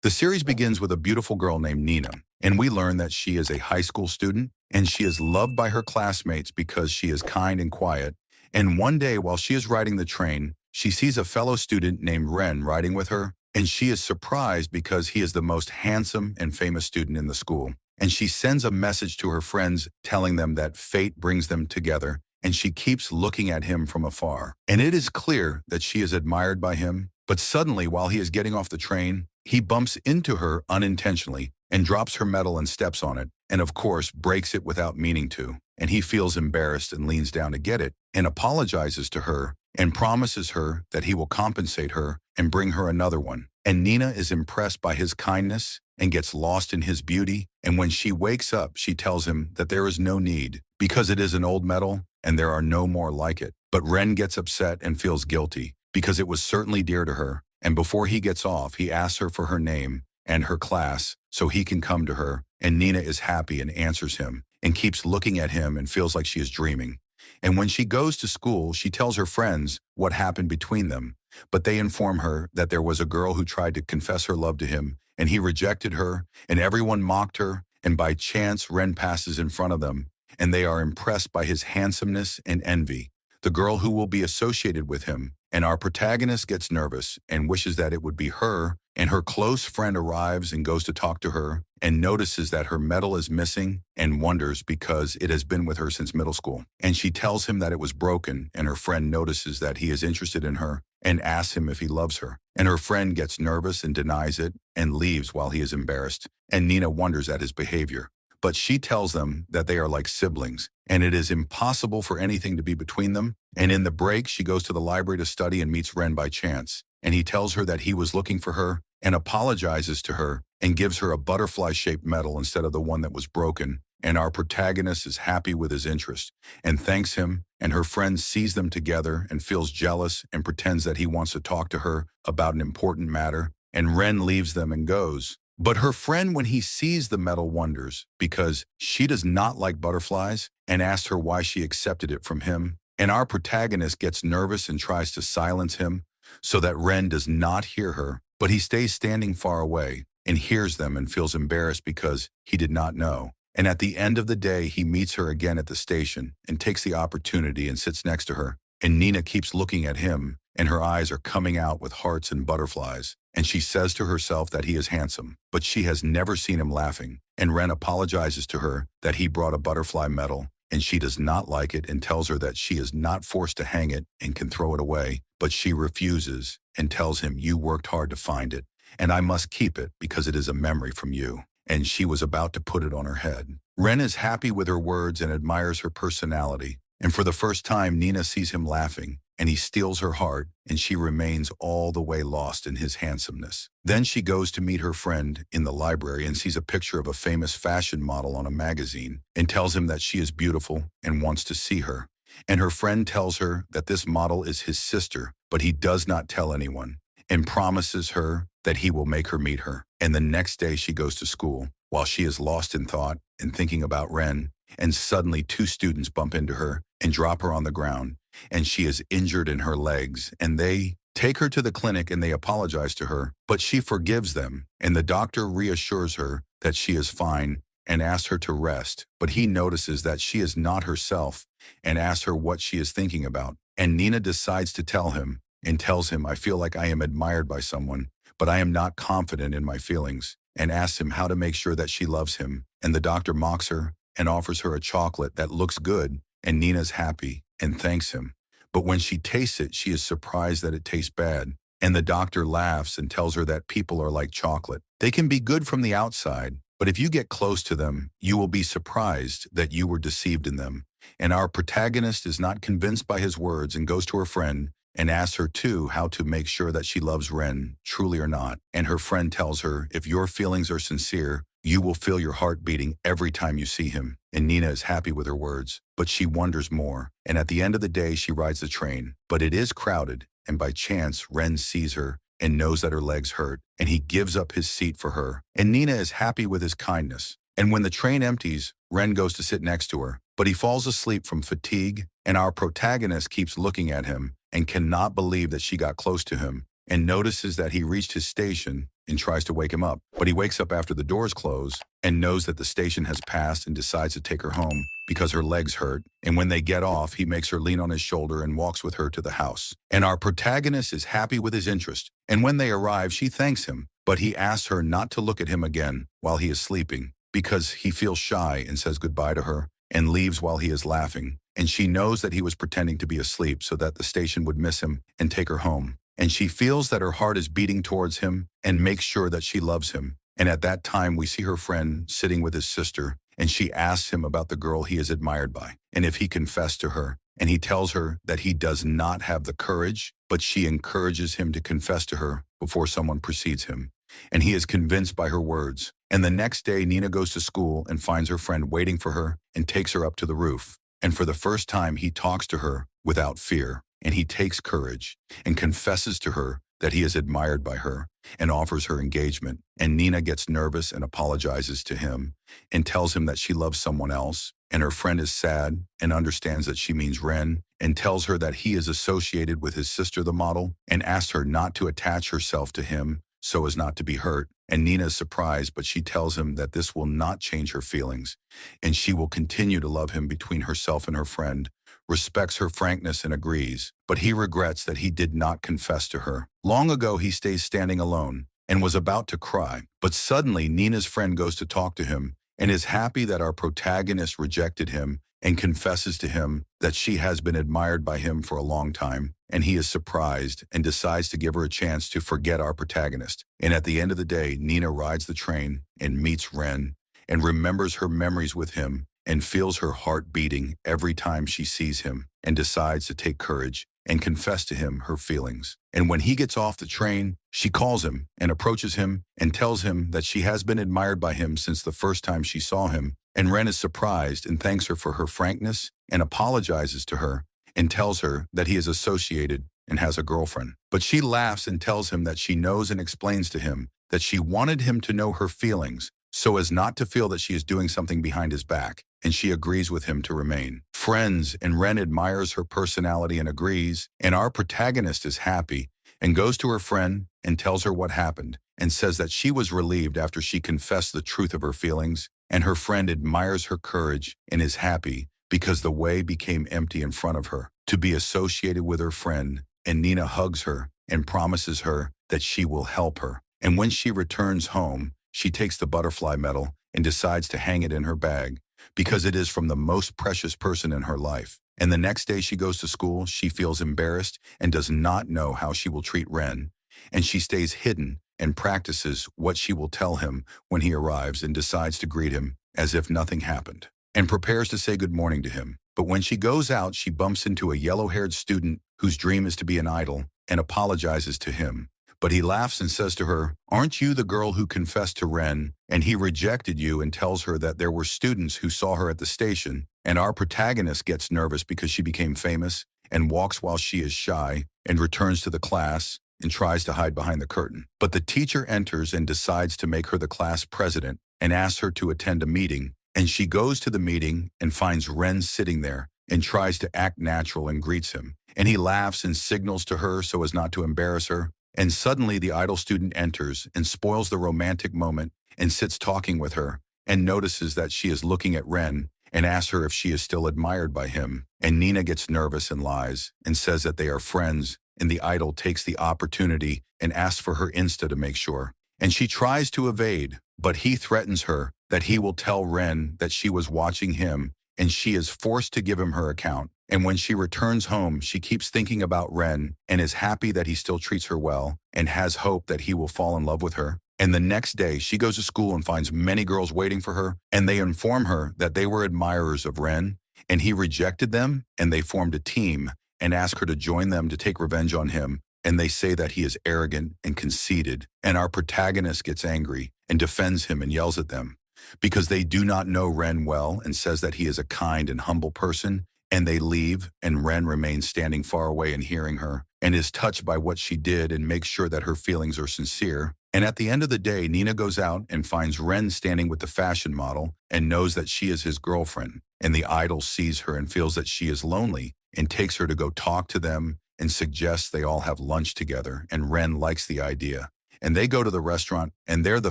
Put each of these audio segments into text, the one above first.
The series begins with a beautiful girl named Nina, and we learn that she is a high school student and she is loved by her classmates because she is kind and quiet. And one day while she is riding the train, she sees a fellow student named Ren riding with her, and she is surprised because he is the most handsome and famous student in the school. And she sends a message to her friends telling them that fate brings them together, and she keeps looking at him from afar. And it is clear that she is admired by him, but suddenly while he is getting off the train, he bumps into her unintentionally and drops her medal and steps on it, and of course breaks it without meaning to. And he feels embarrassed and leans down to get it and apologizes to her and promises her that he will compensate her and bring her another one. And Nina is impressed by his kindness and gets lost in his beauty. And when she wakes up, she tells him that there is no need because it is an old medal and there are no more like it. But Ren gets upset and feels guilty because it was certainly dear to her. And before he gets off, he asks her for her name and her class so he can come to her. And Nina is happy and answers him and keeps looking at him and feels like she is dreaming. And when she goes to school, she tells her friends what happened between them. But they inform her that there was a girl who tried to confess her love to him, and he rejected her, and everyone mocked her. And by chance, Ren passes in front of them, and they are impressed by his handsomeness and envy the girl who will be associated with him. And our protagonist gets nervous and wishes that it would be her, and her close friend arrives and goes to talk to her and notices that her medal is missing and wonders because it has been with her since middle school. And she tells him that it was broken, and her friend notices that he is interested in her and asks him if he loves her. And her friend gets nervous and denies it and leaves while he is embarrassed. And Nina wonders at his behavior. But she tells them that they are like siblings, and it is impossible for anything to be between them. And in the break, she goes to the library to study and meets Ren by chance. And he tells her that he was looking for her and apologizes to her and gives her a butterfly-shaped medal instead of the one that was broken. And our protagonist is happy with his interest and thanks him, and her friend sees them together and feels jealous and pretends that he wants to talk to her about an important matter. And Ren leaves them and goes. But her friend, when he sees the medal, wonders because she does not like butterflies and asks her why she accepted it from him. And our protagonist gets nervous and tries to silence him so that Ren does not hear her, but he stays standing far away and hears them and feels embarrassed because he did not know. And at the end of the day, he meets her again at the station and takes the opportunity and sits next to her. And Nina keeps looking at him, and her eyes are coming out with hearts and butterflies. And she says to herself that he is handsome, but she has never seen him laughing. And Ren apologizes to her that he brought a butterfly medal, and she does not like it and tells her that she is not forced to hang it and can throw it away. But she refuses and tells him, "You worked hard to find it, and I must keep it because it is a memory from you." And she was about to put it on her head. Ren is happy with her words and admires her personality. And for the first time, Nina sees him laughing, and he steals her heart, and she remains all the way lost in his handsomeness. Then she goes to meet her friend in the library and sees a picture of a famous fashion model on a magazine and tells him that she is beautiful and wants to see her. And her friend tells her that this model is his sister, but he does not tell anyone and promises her that he will make her meet her. And the next day she goes to school while she is lost in thought and thinking about Ren, and suddenly two students bump into her and drop her on the ground, and she is injured in her legs, and they take her to the clinic and they apologize to her, but she forgives them, and the doctor reassures her that she is fine and asks her to rest, but he notices that she is not herself and asks her what she is thinking about. And Nina decides to tell him and tells him, "I feel like I am admired by someone, but I am not confident in my feelings," and asks him how to make sure that she loves him. And the doctor mocks her and offers her a chocolate that looks good, and Nina's happy and thanks him. But when she tastes it, she is surprised that it tastes bad. And the doctor laughs and tells her that people are like chocolate. They can be good from the outside, but if you get close to them, you will be surprised that you were deceived in them. And our protagonist is not convinced by his words and goes to her friend and asks her too how to make sure that she loves Ren, truly or not. And her friend tells her, "If your feelings are sincere, you will feel your heart beating every time you see him." And Nina is happy with her words, but she wonders more. And at the end of the day, she rides the train, but it is crowded. And by chance, Ren sees her and knows that her legs hurt, and he gives up his seat for her. And Nina is happy with his kindness. And when the train empties, Ren goes to sit next to her, but he falls asleep from fatigue, and our protagonist keeps looking at him and cannot believe that she got close to him. and notices that he reached his station and tries to wake him up. But he wakes up after the doors close and knows that the station has passed and decides to take her home because her legs hurt. And when they get off, he makes her lean on his shoulder and walks with her to the house. And our protagonist is happy with his interest. And when they arrive, she thanks him, but he asks her not to look at him again while he is sleeping because he feels shy and says goodbye to her and leaves while he is laughing. And she knows that he was pretending to be asleep so that the station would miss him and take her home. And she feels that her heart is beating towards him and makes sure that she loves him. And at that time, we see her friend sitting with his sister, and she asks him about the girl he is admired by, and if he confessed to her. And he tells her that he does not have the courage, but she encourages him to confess to her before someone precedes him. And he is convinced by her words. And the next day, Nina goes to school and finds her friend waiting for her and takes her up to the roof. And for the first time, he talks to her without fear, and he takes courage and confesses to her that he is admired by her and offers her engagement. And Nina gets nervous and apologizes to him and tells him that she loves someone else. And her friend is sad and understands that she means Ren and tells her that he is associated with his sister, the model, and asks her not to attach herself to him so as not to be hurt. And Nina is surprised, but she tells him that this will not change her feelings and she will continue to love him between herself and her friend, respects her frankness and agrees, but he regrets that he did not confess to her. Long ago, he stays standing alone and was about to cry, but suddenly Nina's friend goes to talk to him and is happy that our protagonist rejected him and confesses to him that she has been admired by him for a long time. And he is surprised and decides to give her a chance to forget our protagonist. And at the end of the day, Nina rides the train and meets Ren and remembers her memories with him and feels her heart beating every time she sees him and decides to take courage and confess to him her feelings. And when he gets off the train, she calls him and approaches him and tells him that she has been admired by him since the first time she saw him. And Ren is surprised and thanks her for her frankness and apologizes to her and tells her that he is associated and has a girlfriend. But she laughs and tells him that she knows and explains to him that she wanted him to know her feelings so as not to feel that she is doing something behind his back, and she agrees with him to remain friends. And Ren admires her personality and agrees, and our protagonist is happy and goes to her friend and tells her what happened and says that she was relieved after she confessed the truth of her feelings, and her friend admires her courage and is happy because the way became empty in front of her to be associated with her friend. And Nina hugs her and promises her that she will help her. And when she returns home, she takes the butterfly medal and decides to hang it in her bag because it is from the most precious person in her life. And the next day she goes to school, she feels embarrassed and does not know how she will treat Ren. And she stays hidden and practices what she will tell him when he arrives and decides to greet him as if nothing happened and prepares to say good morning to him. But when she goes out, she bumps into a yellow-haired student whose dream is to be an idol and apologizes to him. But he laughs and says to her, "Aren't you the girl who confessed to Ren? And he rejected you," and tells her that there were students who saw her at the station. And our protagonist gets nervous because she became famous and walks while she is shy and returns to the class and tries to hide behind the curtain. But the teacher enters and decides to make her the class president and asks her to attend a meeting. And she goes to the meeting and finds Ren sitting there and tries to act natural and greets him. And he laughs and signals to her so as not to embarrass her. And suddenly the idol student enters and spoils the romantic moment and sits talking with her and notices that she is looking at Ren and asks her if she is still admired by him. And Nina gets nervous and lies and says that they are friends, and the idol takes the opportunity and asks for her Insta to make sure. And she tries to evade, but he threatens her that he will tell Ren that she was watching him, and she is forced to give him her account. And when she returns home, she keeps thinking about Ren and is happy that he still treats her well and has hope that he will fall in love with her. And the next day, she goes to school and finds many girls waiting for her, and they inform her that they were admirers of Ren, and he rejected them, and they formed a team and asked her to join them to take revenge on him. And they say that he is arrogant and conceited, and our protagonist gets angry and defends him and yells at them because they do not know Ren well and says that he is a kind and humble person. And they leave, and Ren remains standing far away and hearing her and is touched by what she did and makes sure that her feelings are sincere. And at the end of the day, Nina goes out and finds Ren standing with the fashion model and knows that she is his girlfriend. And the idol sees her and feels that she is lonely and takes her to go talk to them and suggests they all have lunch together, and Ren likes the idea. And they go to the restaurant, and there the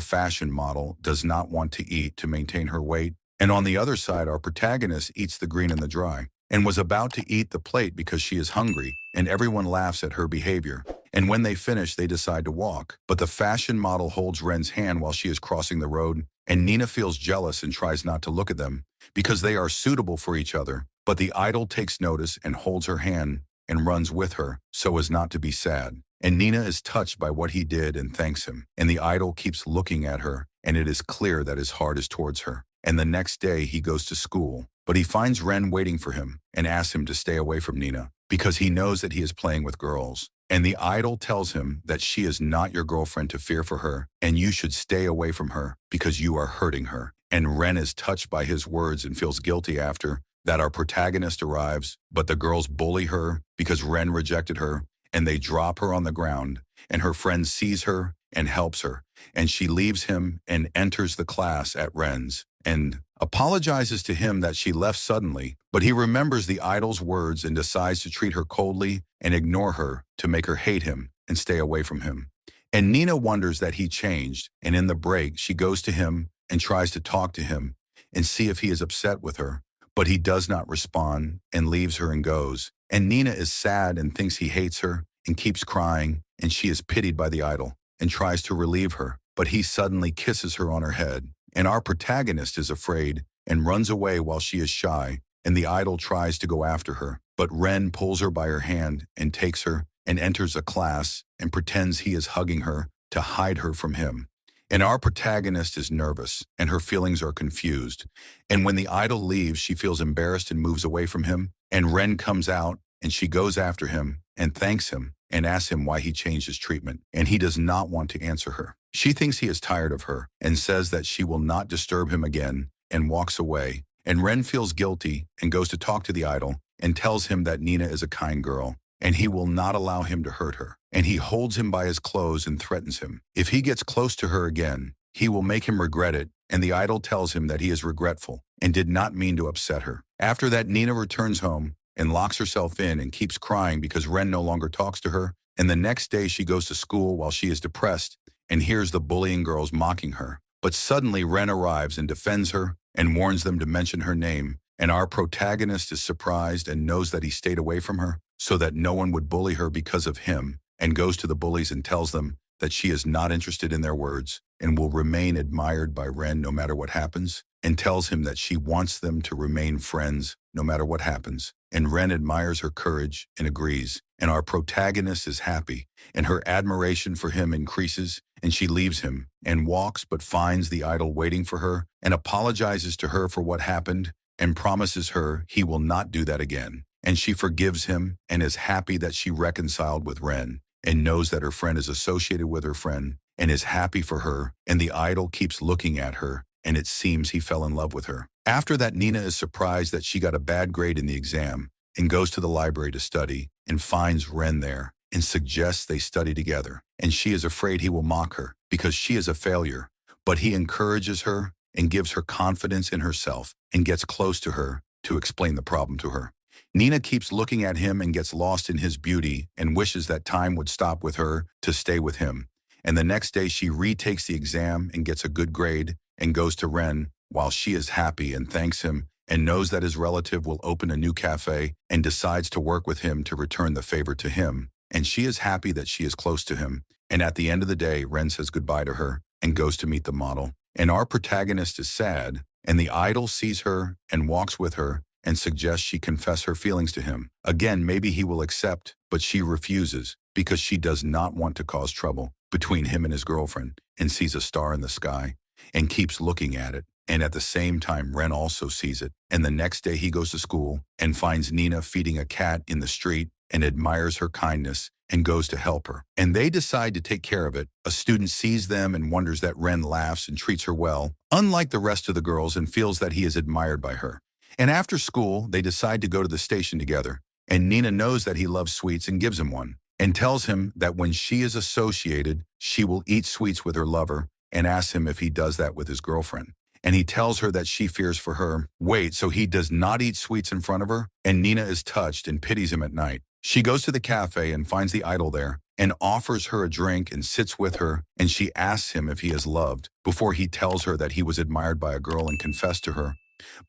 fashion model does not want to eat to maintain her weight. And on the other side, our protagonist eats the green and the dry, and was about to eat the plate because she is hungry, and everyone laughs at her behavior. And when they finish, they decide to walk. But the fashion model holds Ren's hand while she is crossing the road, and Nina feels jealous and tries not to look at them because they are suitable for each other. But the idol takes notice and holds her hand and runs with her so as not to be sad. And Nina is touched by what he did and thanks him. And the idol keeps looking at her, and it is clear that his heart is towards her. And the next day he goes to school, but he finds Ren waiting for him and asks him to stay away from Nina because he knows that he is playing with girls. And the idol tells him that she is not your girlfriend to fear for her, and you should stay away from her because you are hurting her. And Ren is touched by his words and feels guilty after that. Our protagonist arrives, but the girls bully her because Ren rejected her, and they drop her on the ground, and her friend sees her and helps her, and she leaves him and enters the class at Ren's and apologizes to him that she left suddenly, but he remembers the idol's words and decides to treat her coldly and ignore her to make her hate him and stay away from him. And Nina wonders that he changed, and in the break she goes to him and tries to talk to him and see if he is upset with her, but he does not respond and leaves her and goes. And Nina is sad and thinks he hates her and keeps crying, and she is pitied by the idol and tries to relieve her, but he suddenly kisses her on her head. And our protagonist is afraid and runs away while she is shy, and the idol tries to go after her. But Ren pulls her by her hand and takes her and enters a class and pretends he is hugging her to hide her from him. And our protagonist is nervous, and her feelings are confused. And when the idol leaves, she feels embarrassed and moves away from him. And Ren comes out, and she goes after him and thanks him and asks him why he changed his treatment. And he does not want to answer her. She thinks he is tired of her and says that she will not disturb him again and walks away. And Ren feels guilty and goes to talk to the idol and tells him that Nina is a kind girl and he will not allow him to hurt her. And he holds him by his clothes and threatens him. If he gets close to her again, he will make him regret it. And the idol tells him that he is regretful and did not mean to upset her. After that, Nina returns home and locks herself in and keeps crying because Ren no longer talks to her. And the next day she goes to school while she is depressed and hears the bullying girls mocking her. But suddenly Ren arrives and defends her and warns them to mention her name. And our protagonist is surprised and knows that he stayed away from her so that no one would bully her because of him, and goes to the bullies and tells them that she is not interested in their words and will remain admired by Ren no matter what happens, and tells him that she wants them to remain friends no matter what happens. And Ren admires her courage and agrees, and our protagonist is happy, and her admiration for him increases, and she leaves him and walks but finds the idol waiting for her and apologizes to her for what happened and promises her he will not do that again. And she forgives him and is happy that she reconciled with Ren and knows that her friend is associated with her friend and is happy for her, and the idol keeps looking at her, and it seems he fell in love with her. After that, Nina is surprised that she got a bad grade in the exam and goes to the library to study and finds Ren there and suggests they study together. And she is afraid he will mock her because she is a failure, but he encourages her and gives her confidence in herself and gets close to her to explain the problem to her. Nina keeps looking at him and gets lost in his beauty and wishes that time would stop with her to stay with him. And the next day she retakes the exam and gets a good grade and goes to Ren while she is happy and thanks him and knows that his relative will open a new cafe and decides to work with him to return the favor to him. And she is happy that she is close to him. And at the end of the day, Ren says goodbye to her and goes to meet the model. And our protagonist is sad, and the idol sees her and walks with her and suggests she confess her feelings to him. Again, maybe he will accept, but she refuses because she does not want to cause trouble between him and his girlfriend, and sees a star in the sky and keeps looking at it. And at the same time, Ren also sees it. And the next day he goes to school and finds Nina feeding a cat in the street and admires her kindness and goes to help her. And they decide to take care of it. A student sees them and wonders that Ren laughs and treats her well, unlike the rest of the girls, and feels that he is admired by her. And after school, they decide to go to the station together. And Nina knows that he loves sweets and gives him one, and tells him that when she is associated, she will eat sweets with her lover, and asks him if he does that with his girlfriend. And he tells her that she fears for her. Wait, so he does not eat sweets in front of her? And Nina is touched and pities him at night. She goes to the cafe and finds the idol there and offers her a drink and sits with her, and she asks him if he is loved before he tells her that he was admired by a girl and confessed to her,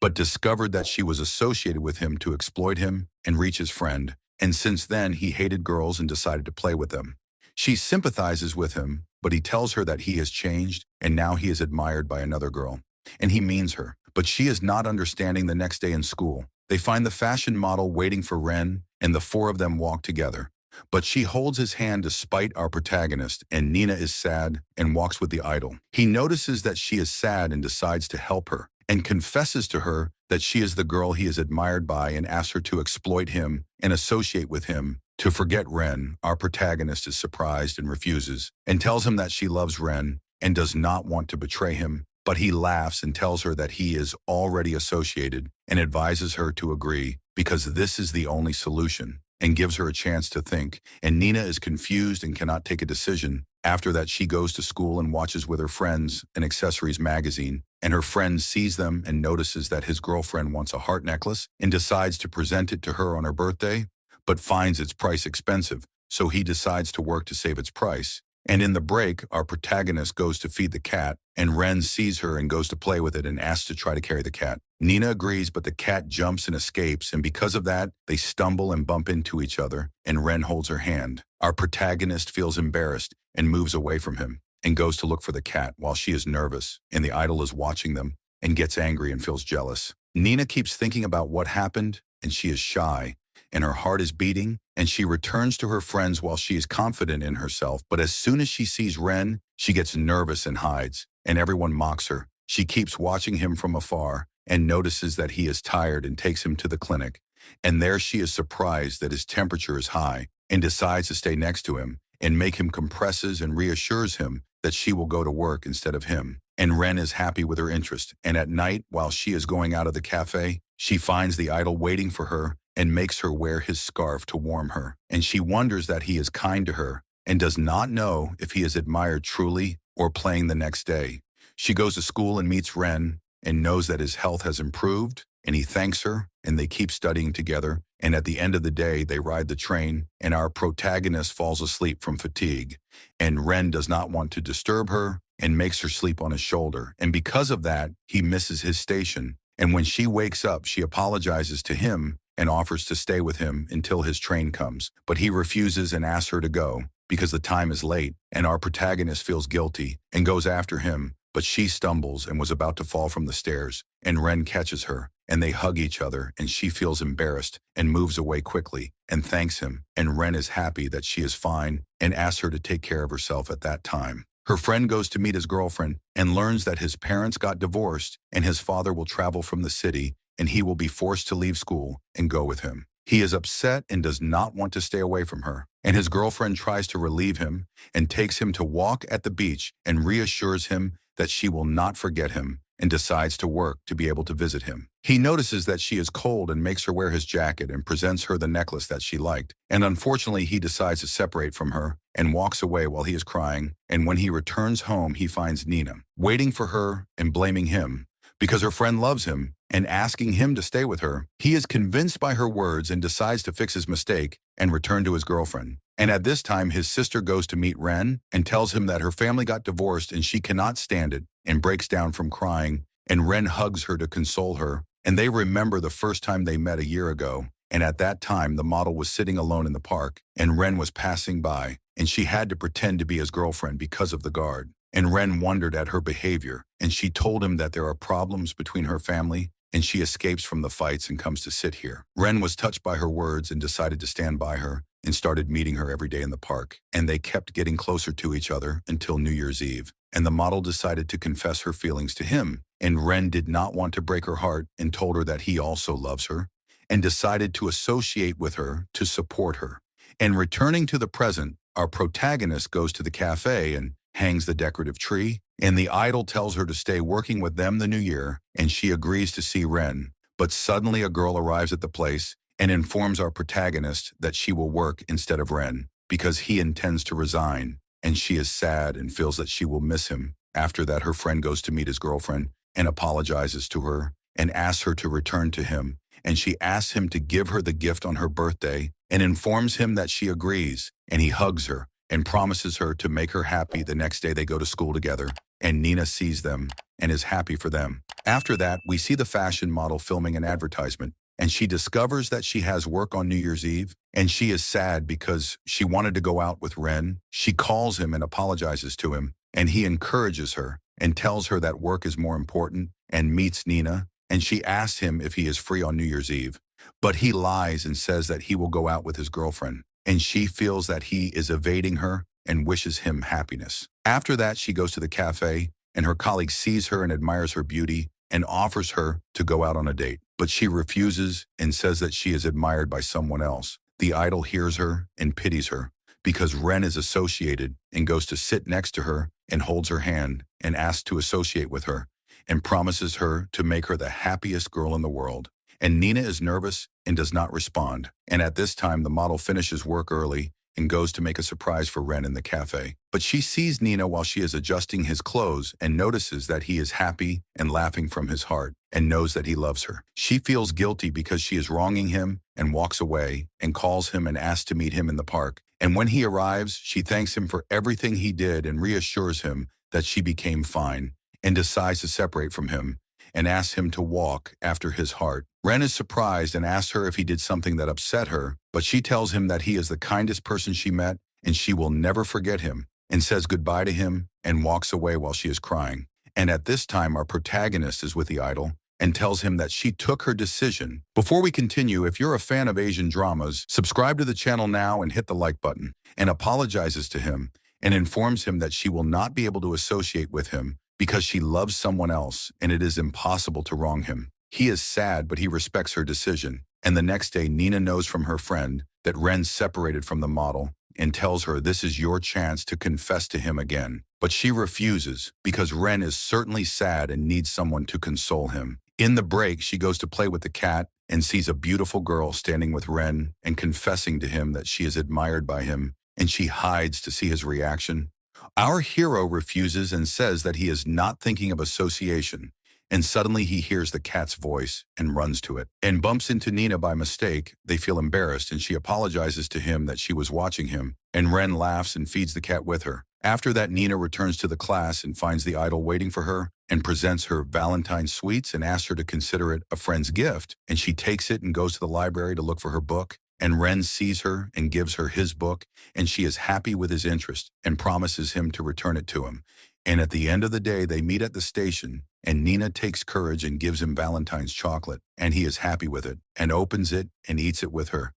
but discovered that she was associated with him to exploit him and reach his friend, and since then he hated girls and decided to play with them. She sympathizes with him, but he tells her that he has changed and now he is admired by another girl, and he means her, but she is not understanding. The next day in school, they find the fashion model waiting for Ren, and the four of them walk together. But she holds his hand despite our protagonist, and Nina is sad and walks with the idol. He notices that she is sad and decides to help her, and confesses to her that she is the girl he is admired by and asks her to exploit him and associate with him. To forget Ren, our protagonist is surprised and refuses, and tells him that she loves Ren and does not want to betray him, but he laughs and tells her that he is already associated and advises her to agree because this is the only solution, and gives her a chance to think, and Nina is confused and cannot take a decision. After that, she goes to school and watches with her friends an accessories magazine, and her friend sees them and notices that his girlfriend wants a heart necklace and decides to present it to her on her birthday, but finds its price expensive, so he decides to work to save its price. And in the break, our protagonist goes to feed the cat, and Ren sees her and goes to play with it and asks to try to carry the cat. Nina agrees, but the cat jumps and escapes, and because of that, they stumble and bump into each other, and Ren holds her hand. Our protagonist feels embarrassed and moves away from him, and goes to look for the cat while she is nervous, and the idol is watching them, and gets angry and feels jealous. Nina keeps thinking about what happened, and she is shy, and her heart is beating, and she returns to her friends while she is confident in herself. But as soon as she sees Ren, she gets nervous and hides, and everyone mocks her. She keeps watching him from afar and notices that he is tired and takes him to the clinic. And there she is surprised that his temperature is high and decides to stay next to him and make him compresses and reassures him that she will go to work instead of him. And Ren is happy with her interest. And at night, while she is going out of the cafe, she finds the idol waiting for her and makes her wear his scarf to warm her. And she wonders that he is kind to her and does not know if he is admired truly or playing the next day. She goes to school and meets Ren and knows that his health has improved, and he thanks her, and they keep studying together. And at the end of the day, they ride the train, and our protagonist falls asleep from fatigue. And Ren does not want to disturb her and makes her sleep on his shoulder. And because of that, he misses his station. And when she wakes up, she apologizes to him and offers to stay with him until his train comes. But he refuses and asks her to go because the time is late, and our protagonist feels guilty and goes after him. But she stumbles and was about to fall from the stairs, and Ren catches her, and they hug each other, and she feels embarrassed and moves away quickly and thanks him, and Ren is happy that she is fine and asks her to take care of herself at that time. Her friend goes to meet his girlfriend and learns that his parents got divorced and his father will travel from the city, and he will be forced to leave school and go with him. He is upset and does not want to stay away from her, and his girlfriend tries to relieve him and takes him to walk at the beach and reassures him that she will not forget him and decides to work to be able to visit him. He notices that she is cold and makes her wear his jacket and presents her the necklace that she liked. And unfortunately, he decides to separate from her and walks away while he is crying. And when he returns home, he finds Nina waiting for her and blaming him because her friend loves him and asking him to stay with her. He is convinced by her words and decides to fix his mistake and return to his girlfriend. And at this time, his sister goes to meet Ren and tells him that her family got divorced and she cannot stand it and breaks down from crying. And Ren hugs her to console her. And they remember the first time they met a year ago. And at that time, the model was sitting alone in the park and Ren was passing by, and she had to pretend to be his girlfriend because of the guard. And Ren wondered at her behavior, and she told him that there are problems between her family and she escapes from the fights and comes to sit here. Ren was touched by her words and decided to stand by her and started meeting her every day in the park. And they kept getting closer to each other until New Year's Eve. And the model decided to confess her feelings to him. And Ren did not want to break her heart and told her that he also loves her and decided to associate with her to support her. And returning to the present, our protagonist goes to the cafe and hangs the decorative tree, and the idol tells her to stay working with them the new year, and she agrees to see Ren. But suddenly a girl arrives at the place and informs our protagonist that she will work instead of Ren because he intends to resign, and she is sad and feels that she will miss him. After that, her friend goes to meet his girlfriend and apologizes to her and asks her to return to him, and she asks him to give her the gift on her birthday and informs him that she agrees, and he hugs her and promises her to make her happy the next day they go to school together, and Nina sees them and is happy for them. After that, we see the fashion model filming an advertisement, and she discovers that she has work on New Year's Eve, and she is sad because she wanted to go out with Ren. She calls him and apologizes to him, and he encourages her and tells her that work is more important and meets Nina, and she asks him if he is free on New Year's Eve. But he lies and says that he will go out with his girlfriend, and she feels that he is evading her and wishes him happiness. After that, she goes to the cafe, and her colleague sees her and admires her beauty and offers her to go out on a date. But she refuses and says that she is admired by someone else. The idol hears her and pities her because Ren is associated and goes to sit next to her and holds her hand and asks to associate with her and promises her to make her the happiest girl in the world. And Nina is nervous and does not respond. And at this time, the model finishes work early and goes to make a surprise for Ren in the cafe. But she sees Nina while she is adjusting his clothes and notices that he is happy and laughing from his heart and knows that he loves her. She feels guilty because she is wronging him and walks away and calls him and asks to meet him in the park. And when he arrives, she thanks him for everything he did and reassures him that she became fine and decides to separate from him and asks him to walk after his heart. Ren is surprised and asks her if he did something that upset her, but she tells him that he is the kindest person she met and she will never forget him, and says goodbye to him and walks away while she is crying. And at this time, our protagonist is with the idol and tells him that she took her decision. Before we continue, if you're a fan of Asian dramas, subscribe to the channel now and hit the like button, and apologizes to him and informs him that she will not be able to associate with him because she loves someone else and it is impossible to wrong him. He is sad, but he respects her decision. And the next day, Nina knows from her friend that Ren separated from the model and tells her this is your chance to confess to him again. But she refuses because Ren is certainly sad and needs someone to console him. In the break, she goes to play with the cat and sees a beautiful girl standing with Ren and confessing to him that she is admired by him, and she hides to see his reaction. Our hero refuses and says that he is not thinking of association, and suddenly he hears the cat's voice and runs to it and bumps into Nina by mistake. They feel embarrassed and she apologizes to him that she was watching him, and Ren laughs and feeds the cat with her. After that, Nina returns to the class and finds the idol waiting for her and presents her Valentine sweets and asks her to consider it a friend's gift, and she takes it and goes to the library to look for her book. And Ren sees her and gives her his book, and she is happy with his interest and promises him to return it to him. And at the end of the day, they meet at the station, and Nina takes courage and gives him Valentine's chocolate, and he is happy with it and opens it and eats it with her.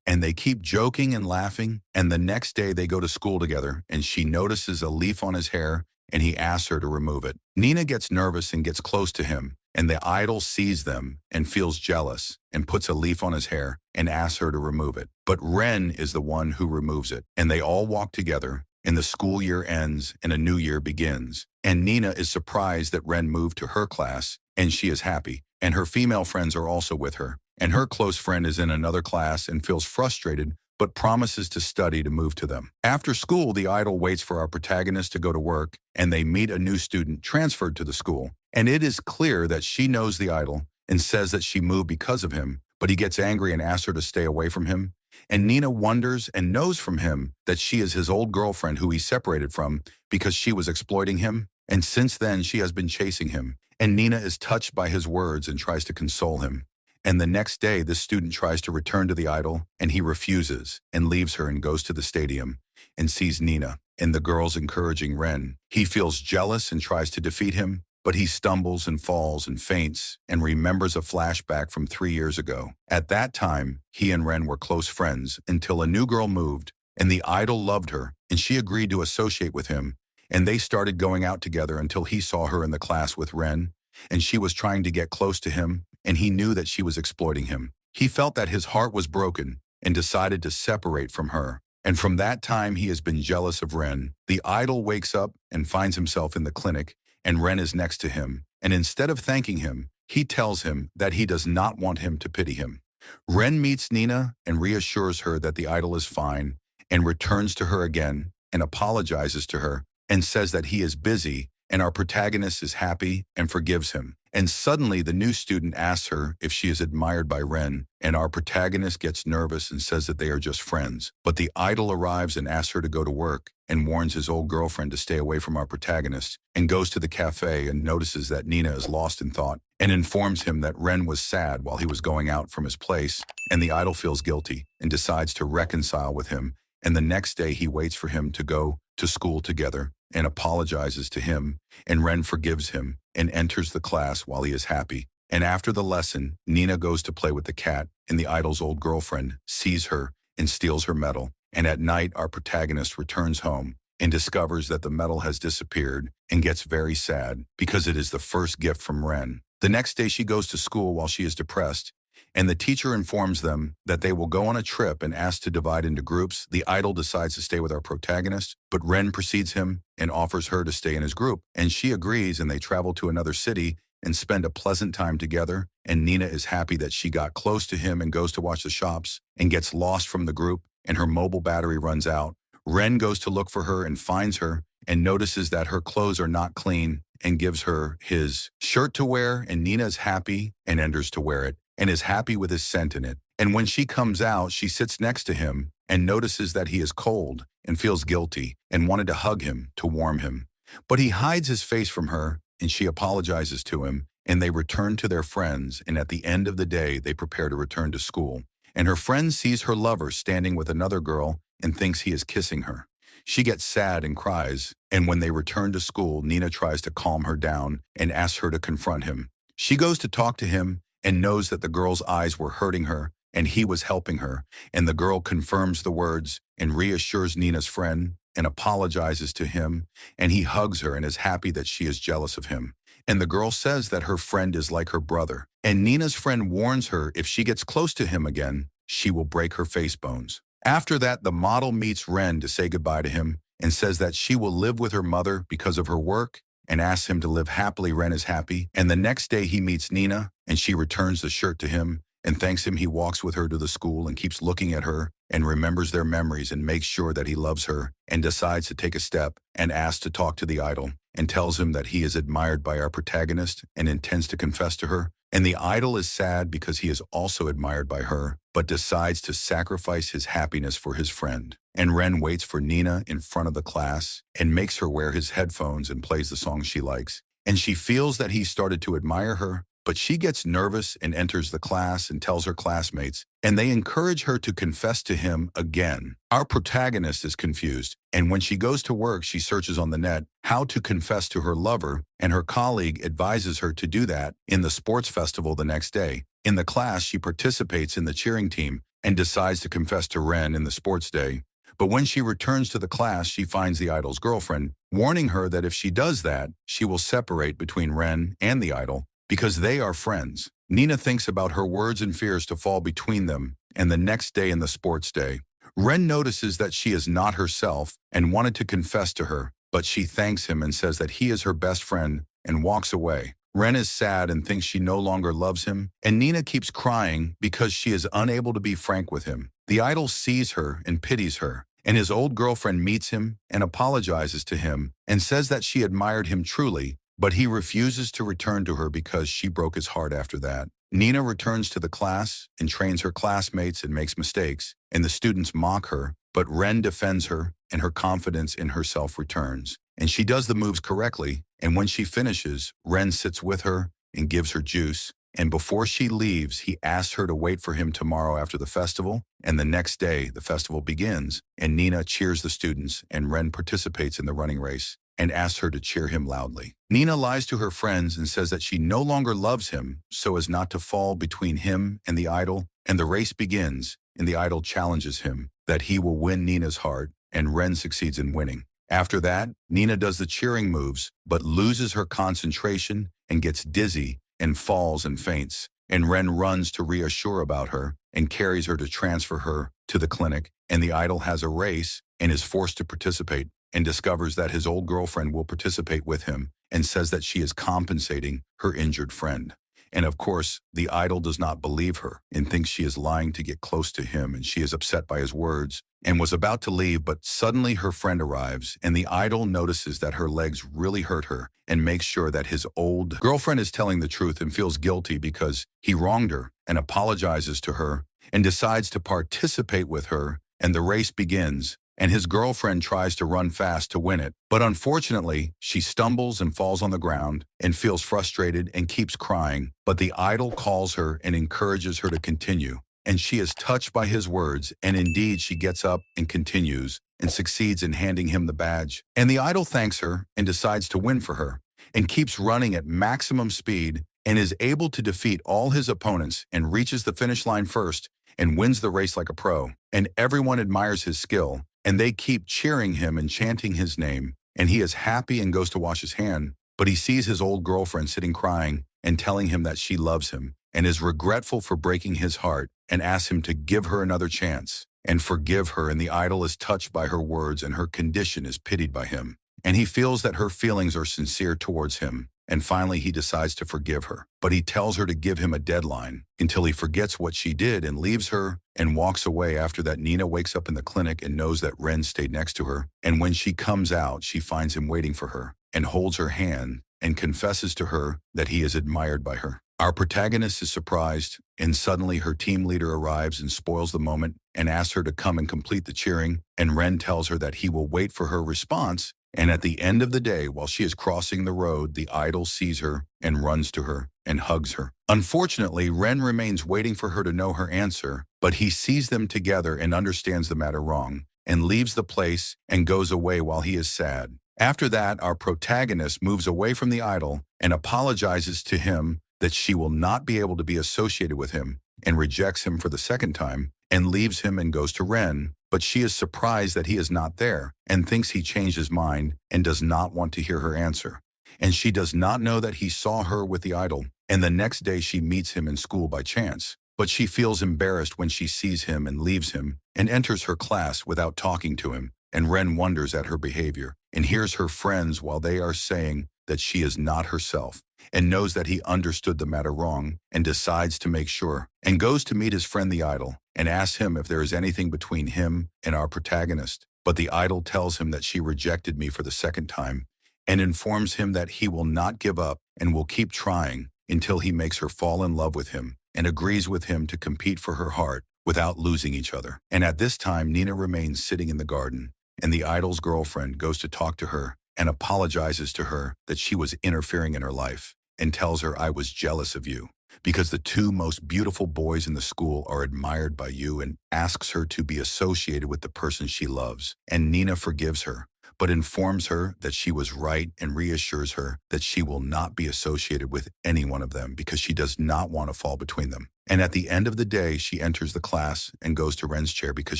And they keep joking and laughing, and the next day they go to school together, and she notices a leaf on his hair, and he asks her to remove it. Nina gets nervous and gets close to him, and the idol sees them and feels jealous and puts a leaf on his hair and asks her to remove it. But Ren is the one who removes it, and they all walk together, and the school year ends and a new year begins. And Nina is surprised that Ren moved to her class, and she is happy, and her female friends are also with her. And her close friend is in another class and feels frustrated, but promises to study to move to them. After school, the idol waits for our protagonist to go to work, and they meet a new student transferred to the school. And it is clear that she knows the idol and says that she moved because of him, but he gets angry and asks her to stay away from him. And Nina wonders and knows from him that she is his old girlfriend who he separated from because she was exploiting him. And since then, she has been chasing him. And Nina is touched by his words and tries to console him. And the next day, the student tries to return to the idol, and he refuses and leaves her and goes to the stadium and sees Nina and the girls encouraging Ren. He feels jealous and tries to defeat him, but he stumbles and falls and faints and remembers a flashback from 3 years ago. At that time, he and Ren were close friends until a new girl moved, and the idol loved her, and she agreed to associate with him, and they started going out together until he saw her in the class with Ren, and she was trying to get close to him, and he knew that she was exploiting him. He felt that his heart was broken and decided to separate from her. And from that time, he has been jealous of Ren. The idol wakes up and finds himself in the clinic, and Ren is next to him. And instead of thanking him, he tells him that he does not want him to pity him. Ren meets Nina and reassures her that the idol is fine and returns to her again and apologizes to her and says that he is busy, and our protagonist is happy and forgives him. And suddenly the new student asks her if she is admired by Ren, and our protagonist gets nervous and says that they are just friends. But the idol arrives and asks her to go to work and warns his old girlfriend to stay away from our protagonist, and goes to the cafe and notices that Nina is lost in thought and informs him that Ren was sad while he was going out from his place, and the idol feels guilty and decides to reconcile with him. And the next day he waits for him to go to school together and apologizes to him, and Ren forgives him and enters the class while he is happy. And after the lesson, Nina goes to play with the cat, and the idol's old girlfriend sees her and steals her medal. And at night, our protagonist returns home and discovers that the medal has disappeared and gets very sad because it is the first gift from Ren. The next day she goes to school while she is depressed, and the teacher informs them that they will go on a trip and ask to divide into groups. The idol decides to stay with our protagonist, but Ren precedes him and offers her to stay in his group, and she agrees, and they travel to another city and spend a pleasant time together. And Nina is happy that she got close to him and goes to watch the shops and gets lost from the group, and her mobile battery runs out. Ren goes to look for her and finds her and notices that her clothes are not clean and gives her his shirt to wear, and Nina is happy and enters to wear it and is happy with his scent in it. And when she comes out, she sits next to him and notices that he is cold and feels guilty and wanted to hug him to warm him. But he hides his face from her, and she apologizes to him, and they return to their friends, and at the end of the day, they prepare to return to school. And her friend sees her lover standing with another girl and thinks he is kissing her. She gets sad and cries, and when they return to school, Nina tries to calm her down and asks her to confront him. She goes to talk to him and knows that the girl's eyes were hurting her and he was helping her, and the girl confirms the words and reassures Nina's friend and apologizes to him, and he hugs her and is happy that she is jealous of him. And the girl says that her friend is like her brother, and Nina's friend warns her if she gets close to him again, she will break her face bones. After that, the model meets Ren to say goodbye to him and says that she will live with her mother because of her work, and asks him to live happily. Ren is happy, and the next day he meets Nina, and she returns the shirt to him and thanks him. He walks with her to the school and keeps looking at her and remembers their memories and makes sure that he loves her, and decides to take a step and asks to talk to the idol and tells him that he is admired by our protagonist and intends to confess to her. And the idol is sad because he is also admired by her, but decides to sacrifice his happiness for his friend. And Ren waits for Nina in front of the class and makes her wear his headphones and plays the song she likes. And she feels that he started to admire her, but she gets nervous and enters the class and tells her classmates, and they encourage her to confess to him again. Our protagonist is confused, and when she goes to work, she searches on the net how to confess to her lover, and her colleague advises her to do that in the sports festival the next day. In the class, she participates in the cheering team and decides to confess to Ren in the sports day. But when she returns to the class, she finds the idol's girlfriend, warning her that if she does that, she will separate between Ren and the idol because they are friends. Nina thinks about her words and fears to fall between them, and the next day in the sports day, Ren notices that she is not herself and wanted to confess to her, but she thanks him and says that he is her best friend and walks away. Ren is sad and thinks she no longer loves him, and Nina keeps crying because she is unable to be frank with him. The idol sees her and pities her, and his old girlfriend meets him and apologizes to him and says that she admired him truly, but he refuses to return to her because she broke his heart after that. Nina returns to the class and trains her classmates and makes mistakes, and the students mock her, but Ren defends her, and her confidence in herself returns. And she does the moves correctly, and when she finishes, Ren sits with her and gives her juice, and before she leaves, he asks her to wait for him tomorrow after the festival, and the next day, the festival begins, and Nina cheers the students, and Ren participates in the running race and asks her to cheer him loudly. Nina lies to her friends and says that she no longer loves him so as not to fall between him and the idol, and the race begins, and the idol challenges him that he will win Nina's heart, and Ren succeeds in winning. After that, Nina does the cheering moves, but loses her concentration and gets dizzy and falls and faints, and Ren runs to reassure about her and carries her to transfer her to the clinic, and the idol has a race and is forced to participate, and discovers that his old girlfriend will participate with him and says that she is compensating her injured friend. And of course, the idol does not believe her and thinks she is lying to get close to him, and she is upset by his words and was about to leave, but suddenly her friend arrives, and the idol notices that her legs really hurt her and makes sure that his old girlfriend is telling the truth and feels guilty because he wronged her and apologizes to her and decides to participate with her, and the race begins, and his girlfriend tries to run fast to win it. But unfortunately, she stumbles and falls on the ground and feels frustrated and keeps crying, but the idol calls her and encourages her to continue. And she is touched by his words, and indeed she gets up and continues and succeeds in handing him the badge. And the idol thanks her and decides to win for her and keeps running at maximum speed and is able to defeat all his opponents and reaches the finish line first and wins the race like a pro. And everyone admires his skill, and they keep cheering him and chanting his name. And he is happy and goes to wash his hand, but he sees his old girlfriend sitting crying and telling him that she loves him and is regretful for breaking his heart and asks him to give her another chance and forgive her. And the idol is touched by her words, and her condition is pitied by him. And he feels that her feelings are sincere towards him. And finally, he decides to forgive her. But he tells her to give him a deadline until he forgets what she did and leaves her and walks away. After that, Nina wakes up in the clinic and knows that Ren stayed next to her. And when she comes out, she finds him waiting for her and holds her hand and confesses to her that he is admired by her. Our protagonist is surprised, and suddenly her team leader arrives and spoils the moment and asks her to come and complete the cheering, and Ren tells her that he will wait for her response. And at the end of the day, while she is crossing the road, the idol sees her and runs to her and hugs her. Unfortunately, Ren remains waiting for her to know her answer, but he sees them together and understands the matter wrong and leaves the place and goes away while he is sad. After that, our protagonist moves away from the idol and apologizes to him that she will not be able to be associated with him and rejects him for the second time and leaves him and goes to Ren. But she is surprised that he is not there and thinks he changed his mind and does not want to hear her answer. And she does not know that he saw her with the idol. And the next day she meets him in school by chance. But she feels embarrassed when she sees him and leaves him and enters her class without talking to him. And Ren wonders at her behavior and hears her friends while they are saying that she is not herself, and knows that he understood the matter wrong and decides to make sure, and goes to meet his friend the idol and asks him if there is anything between him and our protagonist. But the idol tells him that she rejected me for the second time and informs him that he will not give up and will keep trying until he makes her fall in love with him and agrees with him to compete for her heart without losing each other. And at this time, Nina remains sitting in the garden, and the idol's girlfriend goes to talk to her and apologizes to her that she was interfering in her life and tells her, "I was jealous of you because the two most beautiful boys in the school are admired by you," and asks her to be associated with the person she loves. And Nina forgives her, but informs her that she was right and reassures her that she will not be associated with any one of them because she does not want to fall between them. And at the end of the day, she enters the class and goes to Ren's chair because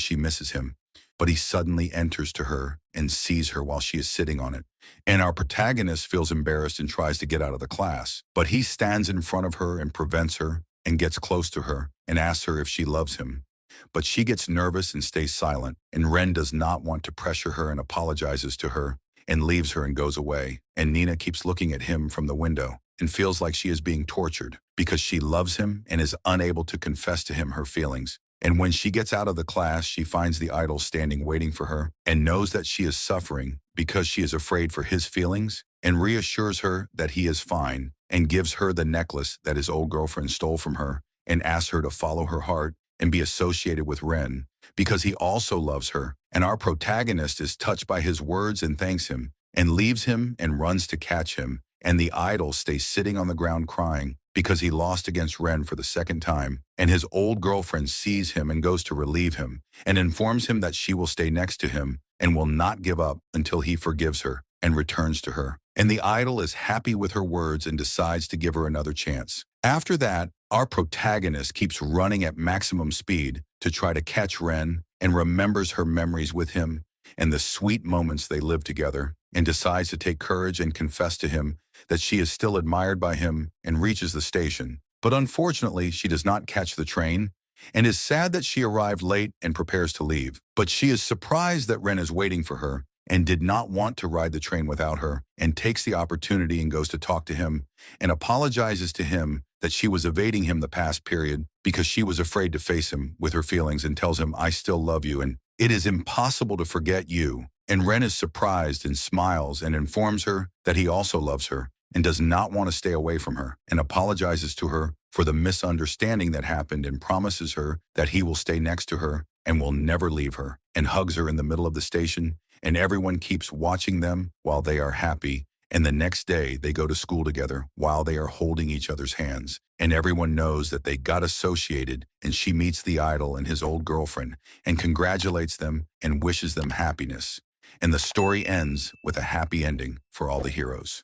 she misses him. But he suddenly enters to her and sees her while she is sitting on it. And our protagonist feels embarrassed and tries to get out of the class. But he stands in front of her and prevents her and gets close to her and asks her if she loves him. But she gets nervous and stays silent. And Ren does not want to pressure her and apologizes to her and leaves her and goes away. And Nina keeps looking at him from the window and feels like she is being tortured because she loves him and is unable to confess to him her feelings. And when she gets out of the class, she finds the idol standing waiting for her and knows that she is suffering because she is afraid for his feelings, and reassures her that he is fine and gives her the necklace that his old girlfriend stole from her and asks her to follow her heart and be associated with Ren because he also loves her. And our protagonist is touched by his words and thanks him and leaves him and runs to catch him. And the idol stays sitting on the ground crying because he lost against Ren for the second time, and his old girlfriend sees him and goes to relieve him and informs him that she will stay next to him and will not give up until he forgives her and returns to her. And the idol is happy with her words and decides to give her another chance. After that, our protagonist keeps running at maximum speed to try to catch Ren and remembers her memories with him and the sweet moments they lived together, and decides to take courage and confess to him that she is still admired by him, and reaches the station. But unfortunately, she does not catch the train and is sad that she arrived late and prepares to leave. But she is surprised that Ren is waiting for her and did not want to ride the train without her, and takes the opportunity and goes to talk to him and apologizes to him that she was evading him the past period because she was afraid to face him with her feelings, and tells him, "I still love you," and It is impossible to forget you. And Ren is surprised and smiles and informs her that he also loves her and does not want to stay away from her and apologizes to her for the misunderstanding that happened and promises her that he will stay next to her and will never leave her and hugs her in the middle of the station, and everyone keeps watching them while they are happy. And the next day they go to school together while they are holding each other's hands, and everyone knows that they got associated, and she meets the idol and his old girlfriend and congratulates them and wishes them happiness. And the story ends with a happy ending for all the heroes.